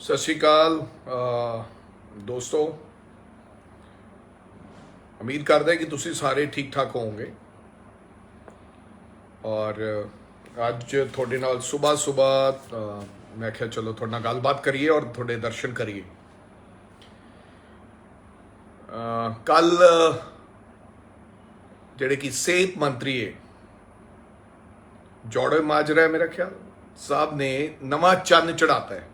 सत श्री अकाल दोस्तों। उम्मीद करते हैं कि तुसी सारे ठीक ठाक होवोगे और अज थोड़े नाल सुबह सुबह मैं क्या चलो थोड़े नाल गलबात करिए और थोड़े दर्शन करिए। कल जेड़े कि सेहत मंत्री है जौड़े माजरा है मेरा ख्याल साहब ने नवा चंद चढ़ाता है,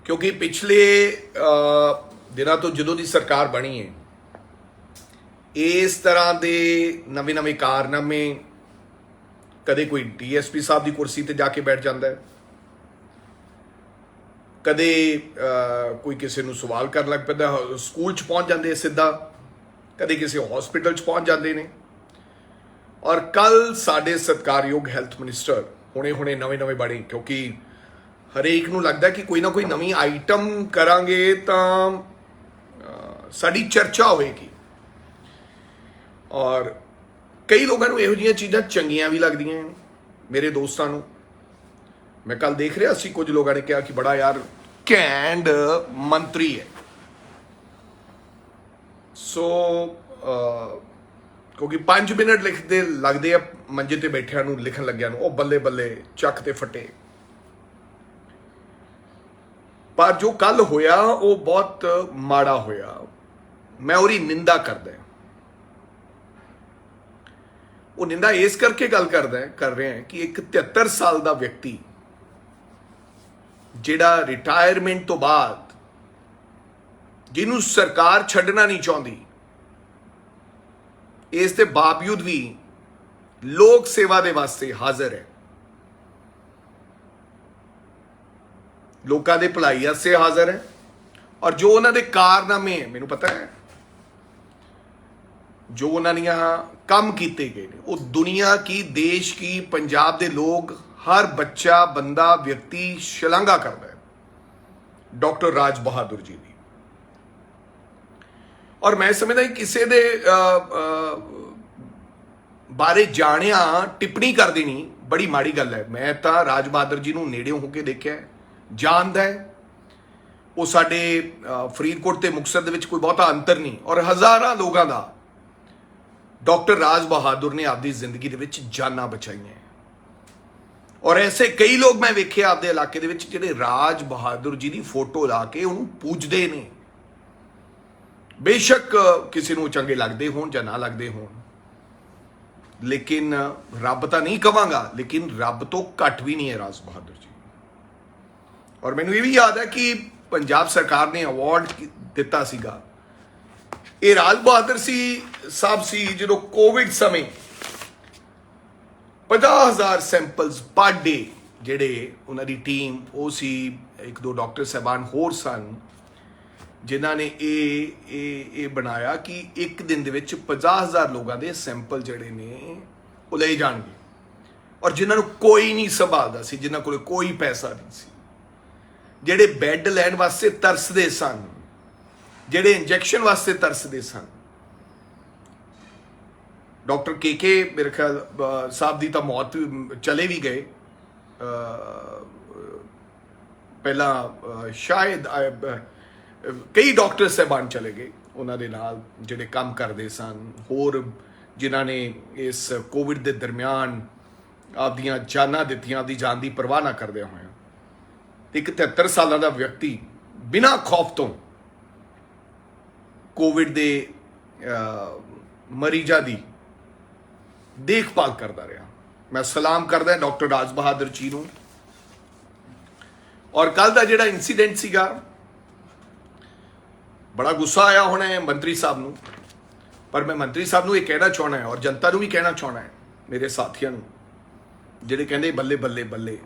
क्योंकि पिछले दिनों तो जदों की सरकार बनी है इस तरह के नवे नवे कारनामे, कदे कोई DSP साहब की कुर्सी ते जाके बैठ जाता है, कदे कोई किसी को सवाल कर लग पैदा, स्कूल च पहुंच जाते सीधा, कदे किसी हॉस्पिटल च पहुंच जाते हैं। और कल साडे सत्कारयोग हैल्थ मिनिस्टर हुणे हुणे नवे नवे बने, क्योंकि हरेक नूं लगता है कि कोई ना कोई नवी आइटम करांगे तां साडी चर्चा होएगी। और कई लोगों को इहो जिहियां चीज़ां चंगियां भी लगदियां हैं। मेरे दोस्तों को मैं कल देख रहा सी, कुछ लोगों ने कहा कि बड़ा यार घैंट मंत्री है। सो क्योंकि 5 मिनट लिखते लगते मंजे ते बैठिया लिखन लग्या बल्ले बल्ले चक ते फटे। पर जो कल होया वो बहुत माड़ा होया, मैं उसकी निंदा करदा। वो निंदा इस करके गल कर रहे हैं कि एक 73 साल का व्यक्ति जिहड़ा रिटायरमेंट तो बाद जिन्हों सरकार छड्डना नहीं चाहती, इस दे बावजूद भी लोक सेवा दे वास्ते हाजिर है, लोगों के भलाई वास्ते हाजिर है। और जो उन्होंने कारनामे मैनू पता है, जो उन्होंने काम किए गए वो दुनिया की, देश की, पंजाब के लोग, हर बच्चा बंदा व्यक्ति शलाघा करता है डॉक्टर राज बहादुर जी की। और मैं समझदा किसी दे बारे जानिया टिप्पणी कर देनी बड़ी माड़ी गल है। मैं तो राज बहादुर जी नूं नेड़े होके देखा है, जानदा है। वो साडे फरीदकोट ते मुक्तसर दे विच कोई बहुता अंतर नहीं, और हज़ारां लोगों का डॉक्टर राज बहादुर ने आपकी जिंदगी दे विच जाना बचाई हैं। और ऐसे कई लोग मैं वेखे आपके इलाके दे विच जिहड़े राज बहादुर जी की फोटो ला के उन्होंने पूजते ने। बेशक किसी को चंगे लगते होण जां ना लगते होण, लेकिन रब तो नहीं कहांगा, लेकिन रब तो घट भी नहीं है राज बहादुर जी। और मैनूं ये भी याद है कि पंजाब सरकार ने अवार्ड दिता सीगा, ये राज बहादुर साहब सी जो कोविड समय 50,000 सैंपल्स पर डे जेडे उन्होंने टीम वो सी, एक दो डॉक्टर साहबान होर सन जिन्हों ने ये बनाया कि एक दिन दे विच 50,000 लोगों के सैंपल जड़े ने वो ले जाएंगे, और जिन्होंने कोई नहीं संभालता सी, जिन्होंने कोल कोई पैसा नहीं सी, जेडे बैड लैण वास्ते तरसदे सन, जेडे इंजैक्शन वास्ते तरसदे सन। डॉक्टर KK मेरे ख्याल साहब की तो मौत चले भी गए, पहला शायद कई डॉक्टर साहबान चले गए उन्होंने नाल जिहड़े काम करते सन, होर जिन्हों ने इस कोविड के दरम्यान आपदियां जानां दित्तियां, आपदी जान की परवाह ना करदे होए। एक 73 साल का व्यक्ति बिना खौफ तो कोविड के मरीजों की देखभाल करता रहा। मैं सलाम करदा डॉक्टर राज बहादुर जी नूं। और कल का जिहड़ा इंसीडेंट सीगा, बड़ा गुस्सा आया होना है मंत्री साहब नूं, पर मैं मंत्री साहब नूं ये कहना चाहना है और जनता नूं भी कहना चाहना है, मेरे साथियों नूं जिहड़े कहंदे बल्ले बल्ले बल्ले।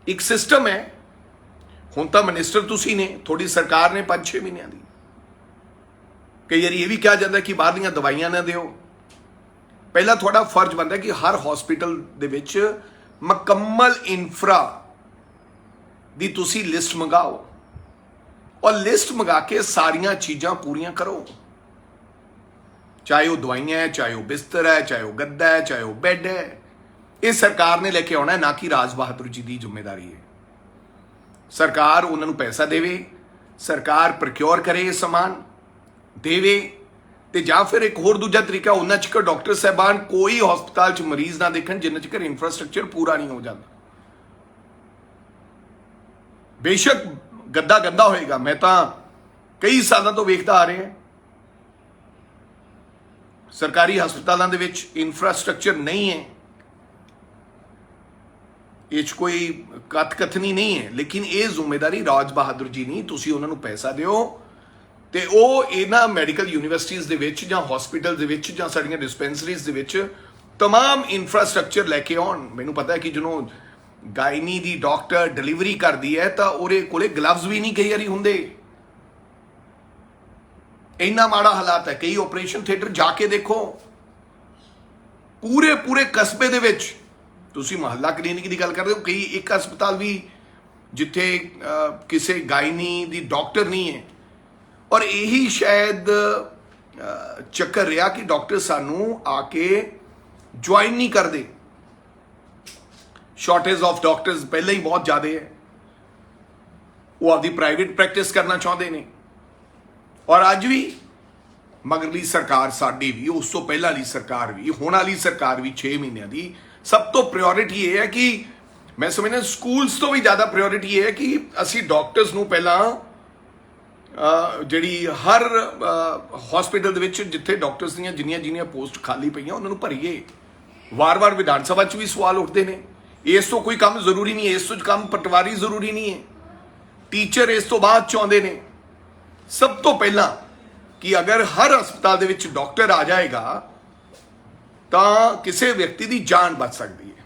एक सिस्टम है, हुण तां मिनिस्टर तुसीं ने, थोड़ी सरकार ने 5-6 महीनों की। कई बार ये भी कहा जाता है कि बाहरलियां दवाइयां ना दिओ। पहला थोड़ा फर्ज बनता है कि हर हॉस्पिटल दे विच मुकम्मल इंफ्रा दी तुसी लिस्ट मंगाओ, और लिस्ट मंगा के सारियां चीज़ां पूरियां करो, चाहे वो दवाइयां है, चाहे वो बिस्तर है, चाहे वो गद्दा है, चाहे वो बैड है। ये सरकार ने लेके आना है, ना कि राज बहादुर जी की जिम्मेदारी है। सरकार उन्होंने पैसा देवे, सरकार प्रक्योर करे ये समान देवे, तो ਜਾਂ फिर एक होर दूजा तरीका उन्ना चिकर डॉक्टर साहबान कोई हस्पताल च मरीज ना देखन जिन्ना चिकर इंफ्रास्ट्रक्चर पूरा नहीं हो जाता। बेशक गद्दा गंदा होएगा, मैं तो कई सालों तो वेखता आ रहे हैं सरकारी हस्पतालों के विच इंफ्रास्ट्रक्चर नहीं है, ये कोई कथनी नहीं है, लेकिन ये जिम्मेदारी राज बहादुर जी नहीं, तुसी उन्होंने पैसा दिओ ਤੇ ਉਹ ਇਹਨਾਂ ਮੈਡੀਕਲ ਯੂਨੀਵਰਸਿਟੀਜ਼ ਦੇ ਵਿੱਚ ਜਾਂ ਹਸਪੀਟਲ ਦੇ ਵਿੱਚ ਜਾਂ ਸਾਡੀਆਂ ਡਿਸਪੈਂਸਰੀਜ਼ ਦੇ ਵਿੱਚ तमाम ਇਨਫਰਾਸਟ੍ਰਕਚਰ ਲੈ ਕੇ ਆਉਣ। ਮੈਨੂੰ ਪਤਾ ਹੈ ਕਿ ਜਦੋਂ ਗਾਇਨੀ ਦੀ ਡਾਕਟਰ ਡਿਲੀਵਰੀ ਕਰਦੀ ਹੈ ਤਾਂ ਉਹਦੇ ਕੋਲੇ ਗਲਵਜ਼ ਵੀ ਨਹੀਂ ਕਈ ਵਾਰੀ ਹੁੰਦੇ, ਇੰਨਾ ਮਾੜਾ ਹਾਲਾਤ ਹੈ। ਕਈ ਆਪਰੇਸ਼ਨ ਥੀਏਟਰ ਜਾ ਕੇ ਦੇਖੋ, ਪੂਰੇ ਕਸਬੇ ਦੇ ਵਿੱਚ, ਤੁਸੀਂ ਮੁਹੱਲਾ ਕਲੀਨਿਕ ਦੀ ਗੱਲ ਕਰਦੇ ਹੋ, ਕਈ ਇੱਕ ਹਸਪਤਾਲ ਵੀ ਜਿੱਥੇ ਕਿਸੇ ਗਾਇਨੀ ਦੀ ਡਾਕਟਰ ਨਹੀਂ ਹੈ। और यही शायद चक्कर रहा कि डॉक्टर सानू आके ज्वाइन नहीं करते। शॉर्टेज ऑफ डॉक्टर्स पहले ही बहुत ज़्यादा है, वो आपकी प्राइवेट प्रैक्टिस करना चाहते हैं। और अज भी मगरली सरकार साडी भी, उस तो पहले वाली सरकार भी, होने वाली सरकार भी 6 महीनों की सब तो प्रायोरिटी ये है कि मैं समझना स्कूल्स तो भी ज़्यादा प्रायोरिटी ये है कि असी डॉक्टर्स नू पहला ਜਿਹੜੀ ਹਰ ਹਸਪੀਟਲ ਦੇ ਵਿੱਚ ਜਿੱਥੇ ਡਾਕਟਰਸ ਦੀਆਂ ਜਿੰਨੀਆਂ ਪੋਸਟ ਖਾਲੀ ਪਈਆਂ ਉਹਨਾਂ ਨੂੰ ਭਰੀਏ। ਵਾਰ-ਵਾਰ ਵਿਧਾਨ ਸਭਾ 'ਚ ਵੀ ਸਵਾਲ ਉੱਠਦੇ ਨੇ, ਇਸ ਤੋਂ ਕੋਈ ਕੰਮ ਜ਼ਰੂਰੀ ਨਹੀਂ ਹੈ, ਇਸ ਤੋਂ ਕੰਮ ਪਟਵਾਰੀ ਜ਼ਰੂਰੀ ਨਹੀਂ ਹੈ, ਟੀਚਰ ਇਸ ਤੋਂ ਬਾਅਦ ਚਾਹੁੰਦੇ ਨੇ। ਸਭ ਤੋਂ ਪਹਿਲਾਂ ਕਿ ਅਗਰ ਹਰ ਹਸਪਤਾਲ ਦੇ ਵਿੱਚ ਡਾਕਟਰ ਆ ਜਾਏਗਾ ਤਾਂ ਕਿਸੇ ਵਿਅਕਤੀ ਦੀ ਜਾਨ ਬਚ ਸਕਦੀ ਹੈ।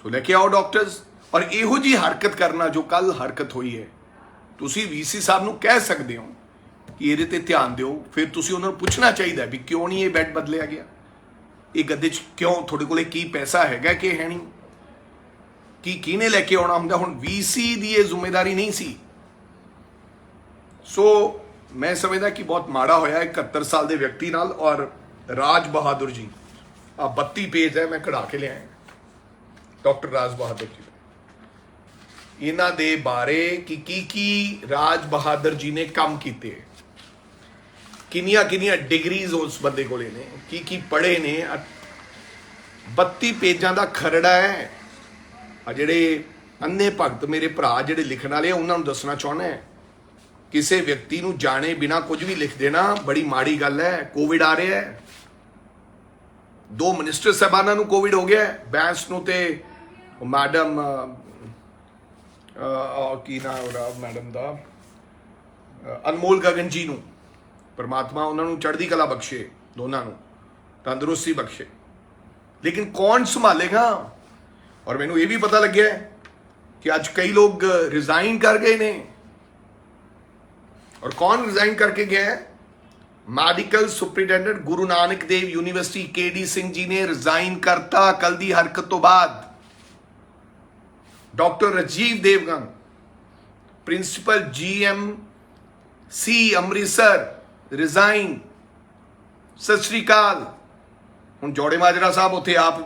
ਤੋ ਲੈ ਕੇ ਆਓ ਡਾਕਟਰਸ। ਔਰ ਇਹੋ ਜੀ ਹਰਕਤ ਕਰਨਾ ਜੋ ਕੱਲ ਹਰਕਤ ਹੋਈ ਹੈ, ਤੁਸੀਂ ਵੀਸੀ ਸਾਹਿਬ ਨੂੰ ਕਹਿ ਸਕਦੇ ਹੋ ਕਿ ਇਹਦੇ ਤੇ ਧਿਆਨ ਦਿਓ। ਫਿਰ ਤੁਸੀਂ ਉਹਨਾਂ ਨੂੰ ਪੁੱਛਣਾ ਚਾਹੀਦਾ ਵੀ ਕਿਉਂ ਨਹੀਂ ਇਹ ਬੈੱਡ ਬਦਲਿਆ ਗਿਆ, ਇਹ ਗੱਦੇ 'ਚ ਕਿਉਂ, ਤੁਹਾਡੇ ਕੋਲੇ ਕੀ ਪੈਸਾ ਹੈਗਾ ਕਿ ਹੈ ਨਹੀਂ, ਕੀ ਕਿਹਨੇ ਲੈ ਕੇ ਆਉਣਾ ਹੁੰਦਾ। ਹੁਣ ਵੀਸੀ ਦੀ ਇਹ ਜ਼ਿੰਮੇਵਾਰੀ ਨਹੀਂ ਸੀ। ਸੋ ਮੈਂ ਸਮਝਦਾ ਕਿ ਬਹੁਤ ਮਾੜਾ ਹੋਇਆ 71 ਸਾਲ ਦੇ ਵਿਅਕਤੀ ਨਾਲ। ਔਰ ਰਾਜ ਬਹਾਦੁਰ ਜੀ, ਆ 32 ਪੇਜ ਹੈ, ਮੈਂ ਕਢਾ ਕੇ ਲਿਆਇਆ, ਡਾਕਟਰ ਰਾਜ ਬਹਾਦੁਰ ਜੀ ਇਹਨਾਂ ਦੇ ਬਾਰੇ ਕਿ ਕੀ ਰਾਜ ਬਹਾਦਰ ਜੀ ਨੇ ਕੰਮ ਕੀਤੇ, ਕਿੰਨੀਆਂ ਡਿਗਰੀਜ਼ ਉਸ ਬੰਦੇ ਕੋਲੇ ਨੇ, ਕੀ ਪੜ੍ਹੇ ਨੇ। 32 ਪੇਜਾਂ ਦਾ ਖਰੜਾ ਹੈ। ਆ ਜਿਹੜੇ ਅੰਨੇ ਭਗਤ ਮੇਰੇ ਭਰਾ ਜਿਹੜੇ ਲਿਖਣ ਵਾਲੇ, ਉਹਨਾਂ ਨੂੰ ਦੱਸਣਾ ਚਾਹੁੰਦਾ ਹੈ, ਕਿਸੇ ਵਿਅਕਤੀ ਨੂੰ ਜਾਣੇ ਬਿਨਾ ਕੁਝ ਵੀ ਲਿਖ ਦੇਣਾ ਬੜੀ ਮਾੜੀ ਗੱਲ ਹੈ। ਕੋਵਿਡ ਆ ਰਿਹਾ ਹੈ, 2 ਮਿਨਿਸਟਰ ਸਾਹਿਬਾਨਾਂ ਨੂੰ ਕੋਵਿਡ ਹੋ ਗਿਆ, ਬੈਂਸ ਨੂੰ ਤੇ ਮੈਡਮ ਕੀ ਨਾਮ ਉਹਦਾ ਮੈਡਮ ਦਾ, ਅਨਮੋਲ ਗਗਨ ਜੀ ਨੂੰ, परमात्मा उन्होंने चढ़ती कला बख्शे, दोनों तंदुरुस्ती बख्शे। लेकिन कौन संभालेगा। और मैनू ये भी पता लग गया कि अज कई लोग रिजाइन कर गए ने। और कौन रिजाइन करके गया है? Medical superintendent Guru Nanak Dev university KD Singh ji ने रिजाइन करता कल दी हरकत तो बाद। Doctor Rajiv Devgan principal GMC Amritsar resign. Sat Shri अकाल। ਹੁਣ ਜੋੜੇ ਮਾਜਰਾ ਸਾਹਿਬ ਉੱਥੇ ਆਪ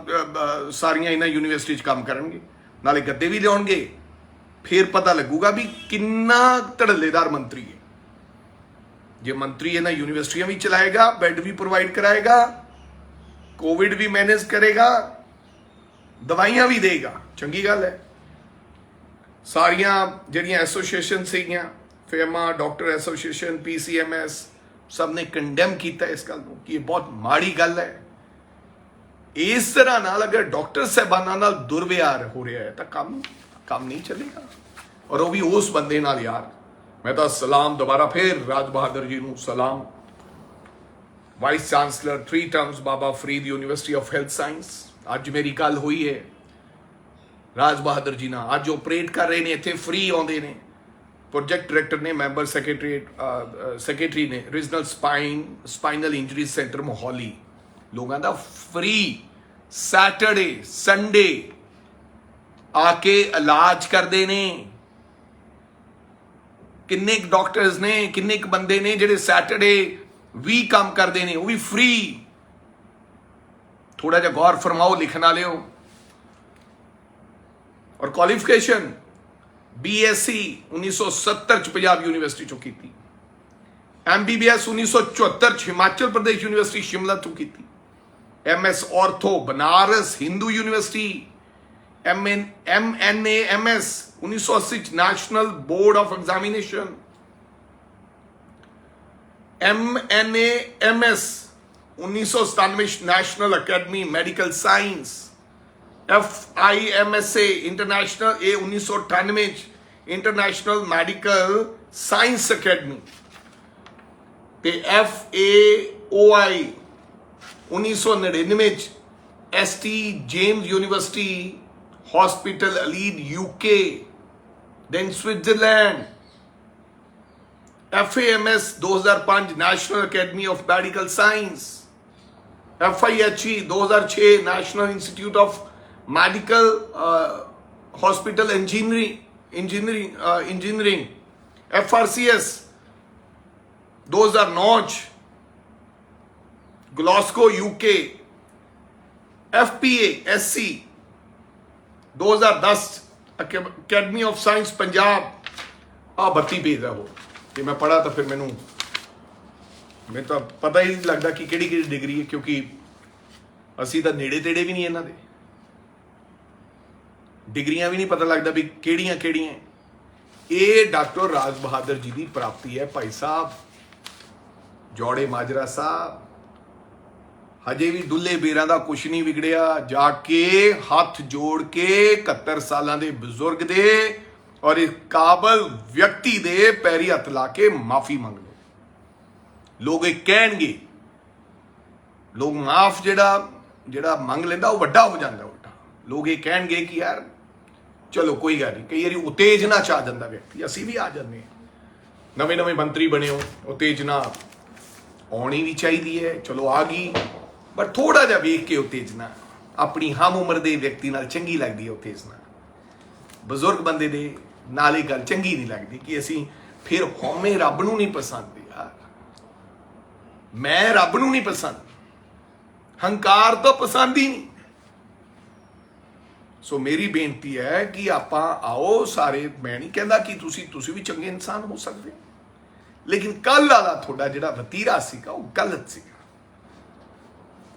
ਸਾਰੀਆਂ ਇਹਨਾਂ ਯੂਨੀਵਰਸਿਟੀ 'ਚ ਕੰਮ ਕਰਨਗੇ, ਨਾਲੇ ਗੱਦੇ ਵੀ ਲਿਆਉਣਗੇ। ਫਿਰ ਪਤਾ ਲੱਗੂਗਾ ਵੀ ਕਿੰਨਾ ਧੜੱਲੇਦਾਰ ਮੰਤਰੀ ਹੈ। ਜੇ ਮੰਤਰੀ ਇਹਨਾਂ ਯੂਨੀਵਰਸਿਟੀਆਂ ਵੀ ਚਲਾਏਗਾ, ਬੈੱਡ ਵੀ ਪ੍ਰੋਵਾਈਡ कराएगा, कोविड भी मैनेज करेगा, दवाइयां भी देगा, चंगी गल है। सारियां ਜਿਹੜੀਆਂ ਐਸੋਸੀਏਸ਼ਨ ਸੀਗੀਆਂ, ਫੇਮਾ, डॉक्टर एसोसीएशन, PCMS, सब ने कंडेम किया इस गल को कि ये बहुत माड़ी गल है। इस तरह नाल अगर डॉक्टर साहबाना नाल दुर्व्यवहार हो रहा है तो काम नहीं चलेगा। और वो भी उस बंदे नाल यार। मैं तो सलाम दोबारा फिर राज बहादुर जी नूं सलाम। Vice chancellor 3 terms Baba Farid university of health science. अज मेरी गल हुई है राज बहादुर जी नाल, अज ऑपरेट कर रहे हैं इत्थे, फ्री आउंदे ने। प्रोजेक्ट डायरैक्टर ने, मैंबर सैकटरी ने regional spinal injury centre Mohali लोगों का फ्री सैटरडे संडे आके इलाज करते ने। किन्ने डॉक्टर्स ने, किन्ने बंदे ने जिहड़े सैटरडे भी काम करते हैं, वो भी फ्री। थोड़ा जिहा गौर फरमाओ लिखण वाले हो। और क्वालिफिकेशन BSc 1970 ਚ ਪੰਜਾਬ ਯੂਨੀਵਰਸਿਟੀ ਚੋਂ ਕੀਤੀ। MBBS 1974 ਚ ਹਿਮਾਚਲ ਪ੍ਰਦੇਸ਼ ਯੂਨੀਵਰਸਿਟੀ ਸ਼ਿਮਲਾ ਤੋਂ ਕੀਤੀ। MS ortho Banaras Hindu university. MNA MS 1980 ਚ national board of examination. MNA MS 1997 national academy medical science. FIMSA international ਇਹ 1998 ਚ ਇੰਟਰਨੈਸ਼ਨਲ ਮੈਡੀਕਲ ਸਾਇੰਸ ਅਕੈਡਮੀ। ਤੇ FAOI 1999 ਚ ST James university hospital allied UK। then Switzerland। FAMS 2005 national academy of medical science. FIHE 2006 national institute of medical hospital engineering. FRCS 2009 ਚ Glasgow UK। FPA SC 2010 academy of science Punjab. ਆ 32 page ਹੈ ਉਹ, ਜੇ ਮੈਂ ਪੜ੍ਹਾ ਤਾਂ ਫਿਰ ਮੈਨੂੰ ਤਾਂ ਪਤਾ ਹੀ ਨਹੀਂ ਲੱਗਦਾ ਕਿ ਕਿਹੜੀ ਕਿਹੜੀ ਡਿਗਰੀ ਹੈ, ਕਿਉਂਕਿ ਅਸੀਂ ਤਾਂ ਨੇੜੇ ਤੇੜੇ ਵੀ ਨਹੀਂ ਇਹਨਾਂ ਦੇ, ਡਿਗਰੀਆਂ ਵੀ ਨਹੀਂ ਪਤਾ ਲੱਗਦਾ ਵੀ ਕਿਹੜੀਆਂ ਕਿਹੜੀਆਂ। ਇਹ ਡਾਕਟਰ ਰਾਜ ਬਹਾਦਰ ਜੀ ਦੀ ਪ੍ਰਾਪਤੀ ਹੈ ਭਾਈ ਸਾਹਿਬ। ਜੋੜੇ ਮਾਜਰਾ ਸਾਹਿਬ, ਹਜੇ ਵੀ ਦੁੱਲੇ ਬੇਰਾਂ ਦਾ ਕੁਛ ਨਹੀਂ ਵਿਗੜਿਆ। ਜਾ ਕੇ ਹੱਥ ਜੋੜ ਕੇ 71 ਸਾਲਾਂ ਦੇ ਬਜ਼ੁਰਗ ਦੇ ਔਰ ਇਸ ਕਾਬਲ ਵਿਅਕਤੀ ਦੇ ਪੈਰੀ ਹੱਥ ਲਾ ਕੇ ਮਾਫੀ ਮੰਗ ਲਓ। ਲੋਕ ਇਹ ਕਹਿਣਗੇ, ਲੋਕ ਮਾਫ ਜਿਹੜਾ ਮੰਗ ਲੈਂਦਾ ਉਹ ਵੱਡਾ ਹੋ ਜਾਂਦਾ ਉਲਟਾ। ਲੋਕ ਇਹ ਕਹਿਣਗੇ ਕਿ ਯਾਰ ਚਲੋ ਕੋਈ ਗੱਲ ਨਹੀਂ, ਕਈ ਵਾਰੀ ਉਤੇਜਨਾ ਚ ਆ ਜਾਂਦਾ ਵਿਅਕਤੀ, ਅਸੀਂ ਵੀ ਆ ਜਾਂਦੇ ਹਾਂ। ਨਵੇਂ ਮੰਤਰੀ ਬਣੇ ਹੋ, ਉਤੇਜਨਾ ਆਉਣੀ ਵੀ ਚਾਹੀਦੀ ਹੈ, ਚਲੋ ਆ ਗਈ, ਪਰ ਥੋੜਾ ਜਿਹਾ ਵੇਖ ਕੇ ਉਤੇਜਨਾ ਆਪਣੀ ਹਮ ਉਮਰ ਦੇ ਵਿਅਕਤੀ ਨਾਲ ਚੰਗੀ ਲੱਗਦੀ ਹੈ। ਉਤੇਜਨਾ ਬਜ਼ੁਰਗ ਬੰਦੇ ਦੇ ਨਾਲ ਇਹ ਗੱਲ ਚੰਗੀ ਨਹੀਂ ਲੱਗਦੀ ਕਿ ਅਸੀਂ ਫਿਰ ਹਉਮੈ ਰੱਬ ਨੂੰ ਨਹੀਂ ਪਸੰਦ ਯਾਰ, ਮੈਂ ਰੱਬ ਨੂੰ ਨਹੀਂ ਪਸੰਦ, ਹੰਕਾਰ ਤਾਂ ਪਸੰਦ ਹੀ ਨਹੀਂ। ਸੋ ਮੇਰੀ ਬੇਨਤੀ ਹੈ ਕਿ ਆਪਾਂ ਆਓ ਸਾਰੇ, ਮੈਂ ਨਹੀਂ ਕਹਿੰਦਾ ਕਿ ਤੁਸੀਂ ਵੀ ਚੰਗੇ ਇਨਸਾਨ ਹੋ ਸਕਦੇ, ਲੇਕਿਨ ਕੱਲ ਵਾਲਾ ਤੁਹਾਡਾ ਜਿਹੜਾ ਵਤੀਰਾ ਸੀਗਾ ਉਹ ਗਲਤ ਸੀਗਾ,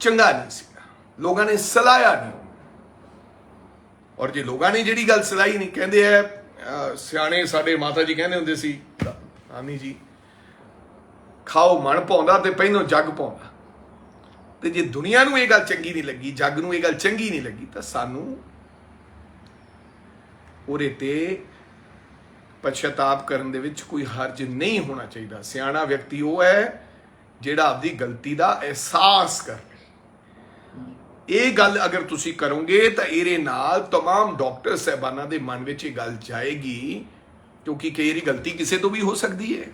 ਚੰਗਾ ਨਹੀਂ ਸੀਗਾ, ਲੋਕਾਂ ਨੇ ਸਲਾਹਿਆ ਨਹੀਂ। ਔਰ ਜੇ ਲੋਕਾਂ ਨੇ ਜਿਹੜੀ ਗੱਲ ਸਲਾਹੀ ਨਹੀਂ, ਕਹਿੰਦੇ ਆ ਸਿਆਣੇ ਸਾਡੇ ਮਾਤਾ ਜੀ ਕਹਿੰਦੇ ਹੁੰਦੇ ਸੀ, ਨਾਨੀ ਜੀ, ਖਾਓ ਮਣ ਪਾਉਂਦਾ ਤੇ ਪਹਿਲੋਂ ਜੱਗ ਪਾਉਂਦਾ। ਤੇ ਜੇ ਦੁਨੀਆ ਨੂੰ ਇਹ ਗੱਲ ਚੰਗੀ ਨਹੀਂ ਲੱਗੀ, ਜੱਗ ਨੂੰ ਇਹ ਗੱਲ ਚੰਗੀ ਨਹੀਂ ਲੱਗੀ, ਤਾਂ ਸਾਨੂੰ ਉਹਦੇ ਤੇ ਪਛਤਾਪ ਕਰਨ ਦੇ ਵਿੱਚ ਕੋਈ ਹਰਜ ਨਹੀਂ ਹੋਣਾ ਚਾਹੀਦਾ। ਸਿਆਣਾ ਵਿਅਕਤੀ ਉਹ ਹੈ ਜਿਹੜਾ ਆਪਦੀ ਗਲਤੀ ਦਾ ਅਹਿਸਾਸ ਕਰੇ। ਇਹ ਗੱਲ ਅਗਰ ਤੁਸੀਂ ਕਰੋਗੇ ਤਾਂ ਇਹਦੇ ਨਾਲ तमाम ਡਾਕਟਰ ਸਾਹਿਬਾਨਾਂ ਦੇ ਮਨ ਵਿੱਚ ਇਹ ਗੱਲ ਜਾਏਗੀ, ਕਿਉਂਕਿ ਕਈ ਵਾਰੀ ਗਲਤੀ ਕਿਸੇ ਤੋਂ ਵੀ ਹੋ ਸਕਦੀ ਹੈ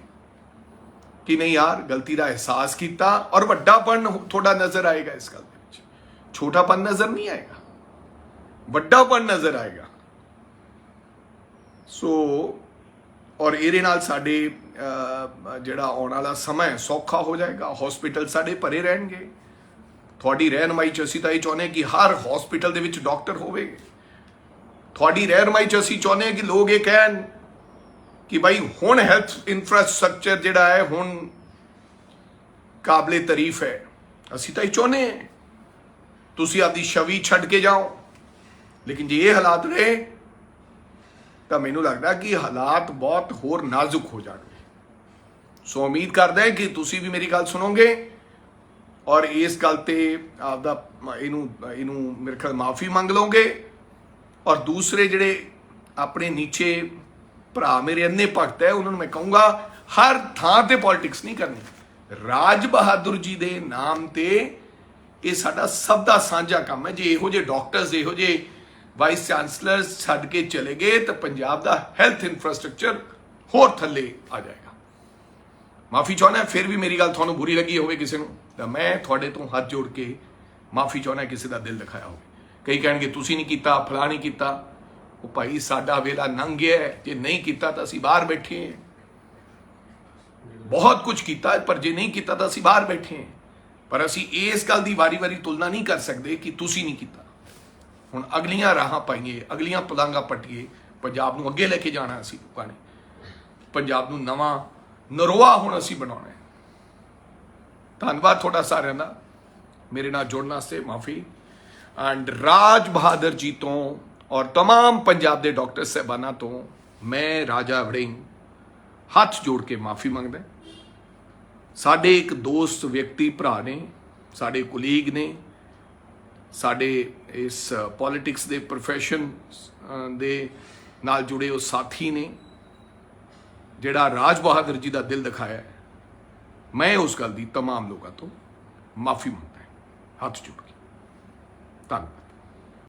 ਕਿ ਨਹੀਂ ਯਾਰ, ਗਲਤੀ ਦਾ ਅਹਿਸਾਸ ਕੀਤਾ ਔਰ ਵੱਡਾਪਨ ਤੁਹਾਡਾ ਨਜ਼ਰ ਆਏਗਾ ਇਸ ਗੱਲ ਦੇ ਵਿੱਚ, ਛੋਟਾਪਨ ਨਜ਼ਰ ਨਹੀਂ ਆਏਗਾ, ਵੱਡਾਪਨ ਨਜ਼ਰ ਆਏਗਾ। ਸੋ ਔਰ ਇਹਦੇ ਨਾਲ ਸਾਡੇ ਜਿਹੜਾ ਆਉਣ ਵਾਲਾ ਸਮਾਂ ਸੌਖਾ ਹੋ ਜਾਏਗਾ, ਹਸਪੀਟਲ ਸਾਡੇ ਭਰੇ ਰਹਿਣਗੇ। ਤੁਹਾਡੀ ਰਹਿਨਮਾਈ 'ਚ ਅਸੀਂ ਤਾਂ ਇਹ ਚਾਹੁੰਦੇ ਕਿ ਹਰ ਹਸਪੀਟਲ ਦੇ ਵਿੱਚ ਡਾਕਟਰ ਹੋਵੇ। ਤੁਹਾਡੀ ਰਹਿਨਮਾਈ 'ਚ ਅਸੀਂ ਚਾਹੁੰਦੇ ਹਾਂ ਕਿ ਲੋਕ ਇਹ ਕਹਿਣ ਕਿ ਭਾਈ ਹੁਣ ਹੈਲਥ ਇਨਫਰਾਸਟ੍ਰਕਚਰ ਜਿਹੜਾ ਹੈ ਹੁਣ ਕਾਬਲੇ ਤਾਰੀਫ ਹੈ। ਅਸੀਂ ਤਾਂ ਇਹ ਚਾਹੁੰਦੇ ਹਾਂ ਤੁਸੀਂ ਆਪਦੀ ਛਵੀ ਛੱਡ ਕੇ ਜਾਓ, ਲੇਕਿਨ ਜੇ ਇਹ ਹਾਲਾਤ ਰਹੇ ਤਾਂ ਮੈਨੂੰ ਲੱਗਦਾ ਕਿ ਹਾਲਾਤ ਬਹੁਤ ਹੋਰ ਨਾਜ਼ੁਕ ਹੋ ਜਾਣਗੇ। ਸੋ ਉਮੀਦ ਕਰਦਾ ਹਾਂ ਕਿ ਤੁਸੀਂ ਵੀ ਮੇਰੀ ਗੱਲ ਸੁਣੋਗੇ ਔਰ ਇਸ ਗੱਲ ਤੇ ਆਪਦਾ ਇਹਨੂੰ ਮੇਰੇ ਖਿਆਲ ਮਾਫੀ ਮੰਗ ਲਓਗੇ। ਔਰ ਦੂਸਰੇ ਜਿਹੜੇ ਆਪਣੇ ਨੀਚੇ ਭਰਾ ਮੇਰੇ ਅੰਨੇ ਭਗਤ ਹੈ, ਉਹਨਾਂ ਨੂੰ ਮੈਂ ਕਹੂੰਗਾ ਹਰ ਥਾਂ ਤੇ ਪੋਲਿਟਿਕਸ ਨਹੀਂ ਕਰਨੀ। ਰਾਜ ਬਹਾਦਰ ਜੀ ਦੇ ਨਾਮ ਤੇ ਇਹ ਸਾਡਾ ਸਭ ਦਾ ਸਾਂਝਾ ਕੰਮ ਹੈ। ਜੇ ਇਹੋ ਜਿਹੇ ਡਾਕਟਰਸ, ਇਹੋ ਜਿਹੇ ਵਾਈਸ ਚਾਂਸਲਰਸ ਛੱਡ ਕੇ ਚਲੇ ਗਏ ਤਾਂ ਪੰਜਾਬ ਦਾ ਹੈਲਥ ਇਨਫਰਾਸਟ੍ਰਕਚਰ ਹੋਰ ਥੱਲੇ ਆ ਜਾਏਗਾ। ਮਾਫੀ ਚਾਹੁੰਦਾ, ਫਿਰ ਵੀ ਮੇਰੀ ਗੱਲ ਤੁਹਾਨੂੰ ਬੁਰੀ ਲੱਗੀ ਹੋਵੇ ਕਿਸੇ ਨੂੰ, ਤਾਂ ਮੈਂ ਤੁਹਾਡੇ ਤੋਂ ਹੱਥ ਜੋੜ ਕੇ ਮਾਫੀ ਚਾਹੁੰਦਾ ਕਿਸੇ ਦਾ ਦਿਲ ਦਿਖਾਇਆ ਹੋਵੇ। ਕਈ ਕਹਿਣਗੇ ਤੁਸੀਂ ਨਹੀਂ ਕੀਤਾ, ਫਲਾਂ ਨਹੀਂ ਕੀਤਾ। ਉਹ ਭਾਈ ਸਾਡਾ ਵੇਲਾ ਲੰਘ ਗਿਆ, ਜੇ ਨਹੀਂ ਕੀਤਾ ਤਾਂ ਅਸੀਂ ਬਾਹਰ ਬੈਠੇ ਹਾਂ। ਬਹੁਤ ਕੁਝ ਕੀਤਾ, ਪਰ ਜੇ ਨਹੀਂ ਕੀਤਾ ਤਾਂ ਅਸੀਂ ਬਾਹਰ ਬੈਠੇ ਹਾਂ। ਪਰ ਅਸੀਂ ਇਸ ਗੱਲ ਦੀ ਵਾਰੀ-ਵਾਰੀ ਤੁਲਨਾ ਨਹੀਂ ਕਰ ਸਕਦੇ ਕਿ ਤੁਸੀਂ ਨਹੀਂ ਕੀਤਾ। ਹੁਣ ਅਗਲੀਆਂ ਰਾਹਾਂ ਪਾਈਏ, ਅਗਲੀਆਂ ਪਲਾਂਘਾਂ ਪੱਟੀਏ, ਪੰਜਾਬ ਨੂੰ ਅੱਗੇ ਲੈ ਕੇ ਜਾਣਾ ਅਸੀਂ ਲੋਕਾਂ ਨੇ, ਪੰਜਾਬ ਨੂੰ ਨਵਾਂ ਨਰੋਆ ਹੁਣ ਅਸੀਂ ਬਣਾਉਣਾ ਹੈ। ਧੰਨਵਾਦ ਤੁਹਾਡਾ ਸਾਰਿਆਂ ਦਾ ਮੇਰੇ ਨਾਲ ਜੁੜਨ ਵਾਸਤੇ, ਮਾਫੀ। ਐਂਡ ਰਾਜ ਬਹਾਦਰ ਜੀ ਤੋਂ ਔਰ तमाम ਪੰਜਾਬ ਦੇ ਡਾਕਟਰ ਸਾਹਿਬਾਨਾਂ ਤੋਂ ਮੈਂ ਰਾਜਾ ਵੜਿੰਗ ਹੱਥ ਜੋੜ ਕੇ ਮਾਫੀ ਮੰਗਦਾ। ਸਾਡੇ ਇੱਕ ਦੋਸਤ ਵਿਅਕਤੀ ਭਰਾ ਨੇ, ਸਾਡੇ ਕੁਲੀਗ ਨੇ, ਸਾਡੇ ਇਸ ਪੋਲਿਟਿਕਸ ਦੇ ਪ੍ਰੋਫੈਸ਼ਨ ਦੇ ਨਾਲ ਜੁੜੇ ਉਹ ਸਾਥੀ ਨੇ ਜਿਹੜਾ ਰਾਜ ਬਹਾਦਰ ਜੀ ਦਾ ਦਿਲ ਦਿਖਾਇਆ। ਮੈਂ ਉਸ ਗੱਲ ਦੀ तमाम ਲੋਕਾਂ ਤੋਂ ਮਾਫੀ ਮੰਗਦਾ ਹੱਥ ਜੋੜ ਕੇ। ਧੰਨਵਾਦ।